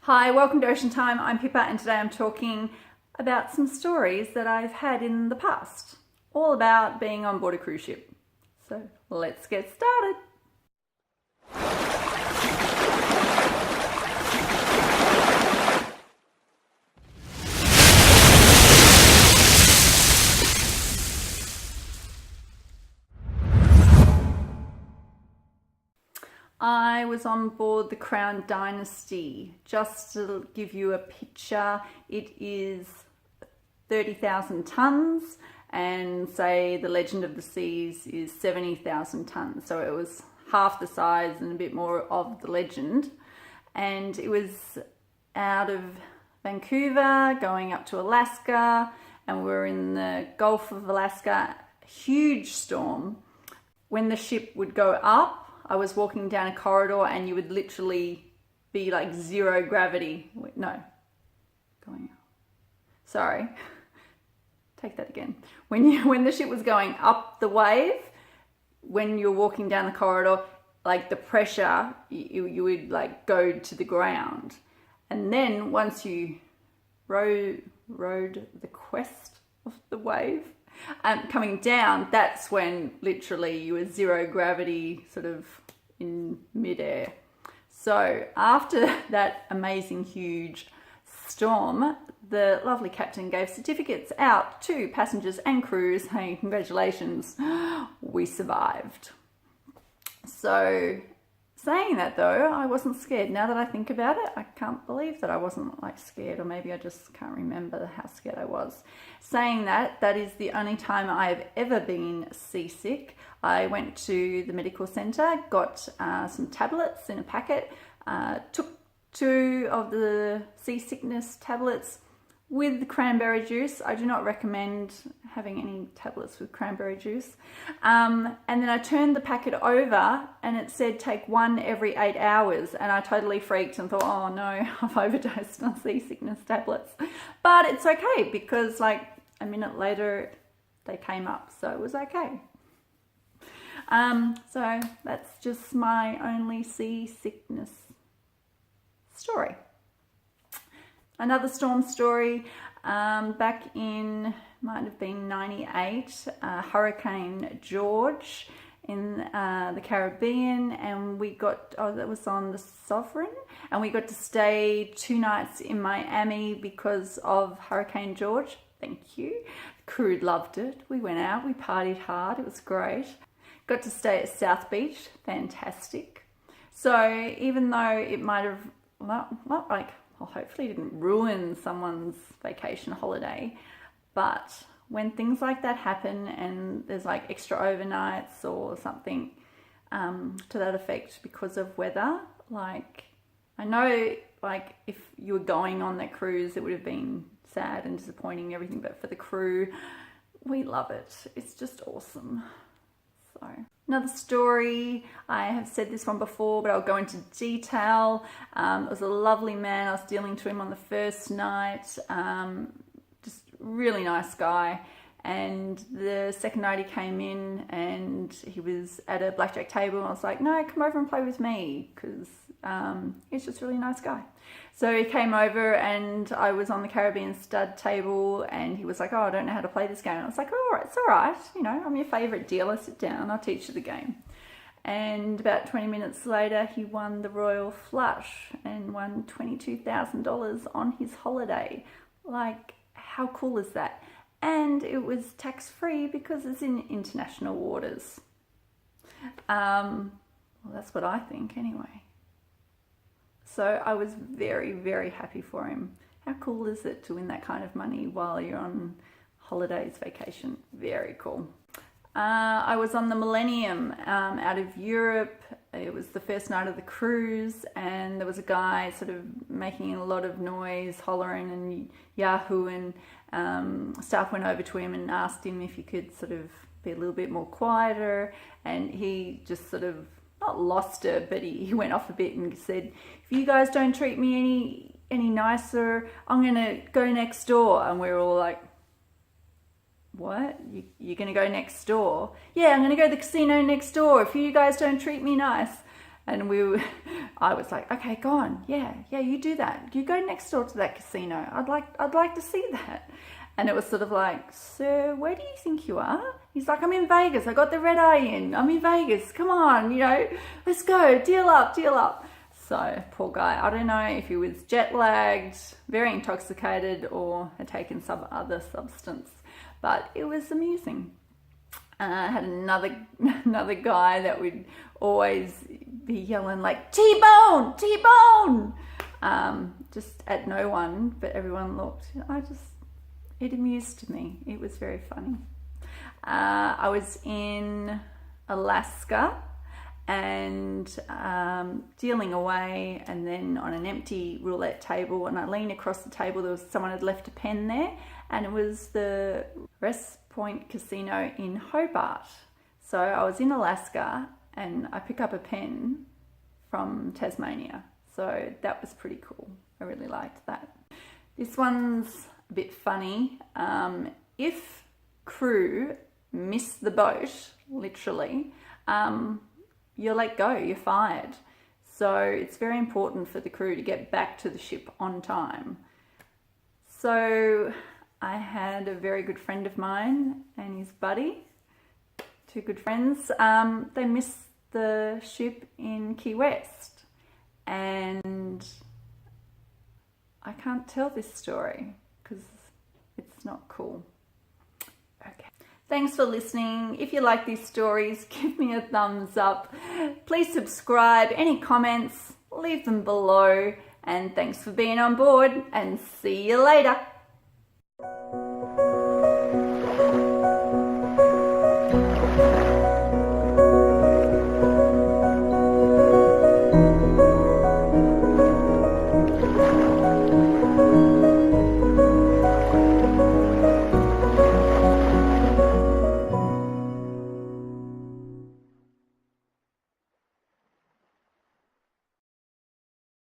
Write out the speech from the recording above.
Hi, welcome to Ocean Time. I'm Pippa and today I'm talking about some stories that I've had in the past, all about being on board a cruise ship. So let's get started. I was on board the Crown Dynasty. Just to give you a picture, it is 30,000 tons and say the Legend of the Seas is 70,000 tons. So it was half the size and a bit more of the Legend. And it was out of Vancouver going up to Alaska, and we're in the Gulf of Alaska. Huge storm. When the ship would go up, I was walking down a corridor and you would literally be like zero gravity. No, going up. Sorry, take that again. When the ship was going up the wave, when you're walking down the corridor, like the pressure, you would like go to the ground. And then once you rode the crest of the wave, coming down, that's when literally you were zero gravity, sort of in midair. So after that amazing huge storm, the lovely captain gave certificates out to passengers and crews. Hey, congratulations, we survived. So saying that though, I wasn't scared. Now that I think about it, I can't believe that I wasn't like scared, or maybe I just can't remember how scared I was. Saying that, that is the only time I've ever been seasick. I went to the medical centre, got some tablets in a packet, took 2 of the seasickness tablets with cranberry juice. I do not recommend having any tablets with cranberry juice. And then I turned the packet over and it said take 1 every 8 hours. And I totally freaked and thought, oh no, I've overdosed on seasickness tablets. But it's okay because like a minute later they came up, so it was okay. So that's just my only seasickness story. Another storm story, back in, might have been 98, Hurricane George in the Caribbean, and we got, that was on the Sovereign, and we got to stay 2 nights in Miami because of Hurricane George. Thank you. The crew loved it. We went out, we partied hard, it was great. Got to stay at South Beach, fantastic. So even though it might have, well, hopefully didn't ruin someone's vacation holiday, but when things like that happen and there's like extra overnights or something to that effect because of weather, like I know like if you were going on that cruise it would have been sad and disappointing and everything, but for the crew, we love it. It's just awesome. So another story, I have said this one before, but I'll go into detail. It was a lovely man. I was dealing to him on the first night. Just really nice guy. And the second night he came in and he was at a blackjack table and I was like, no, come over and play with me, because he's just a really nice guy. So he came over and I was on the Caribbean stud table and he was like, oh, I don't know how to play this game. And I was like, oh, all right, it's all right. You know, I'm your favourite dealer. Sit down, I'll teach you the game. And about 20 minutes later, he won the Royal Flush and won $22,000 on his holiday. Like, how cool is that? And it was tax-free because it's in international waters. Well, that's what I think anyway. So I was very, very happy for him. How cool is it to win that kind of money while you're on holidays, vacation? Very cool. I was on the Millennium out of Europe. It was the first night of the cruise and there was a guy sort of making a lot of noise, hollering and yahooing. Staff went over to him and asked him if he could sort of be a little bit more quieter, and he just sort of not lost it, but he went off a bit and said, if you guys don't treat me any nicer, I'm gonna go next door. And we were all like, what? You're gonna go next door? Yeah, I'm gonna go to the casino next door if you guys don't treat me nice. And I was like, okay, go on. Yeah, you do that. You go next door to that casino. I'd like to see that. And it was sort of like, sir, where do you think you are? He's like, I'm in Vegas. I got the red eye in. I'm in Vegas. Come on, let's go. Deal up. So poor guy. I don't know if he was jet lagged, very intoxicated, or had taken some other substance, but it was amusing. I had another guy that would always be yelling like, T-bone, T-bone, just at no one, but everyone looked. It amused me. It was very funny. I was in Alaska and dealing away, and then on an empty roulette table, and I leaned across the table, someone had left a pen there, and it was the West Point Casino in Hobart. So I was in Alaska and I pick up a pen from Tasmania. So that was pretty cool. I really liked that. This one's a bit funny. If crew miss the boat, literally, you're let go, you're fired. So it's very important for the crew to get back to the ship on time. So I had a very good friend of mine and his buddy, two good friends. They missed the ship in Key West, and I can't tell this story because it's not cool. Okay. Thanks for listening. If you like these stories, give me a thumbs up. Please subscribe. Any comments, leave them below. And thanks for being on board, and see you later.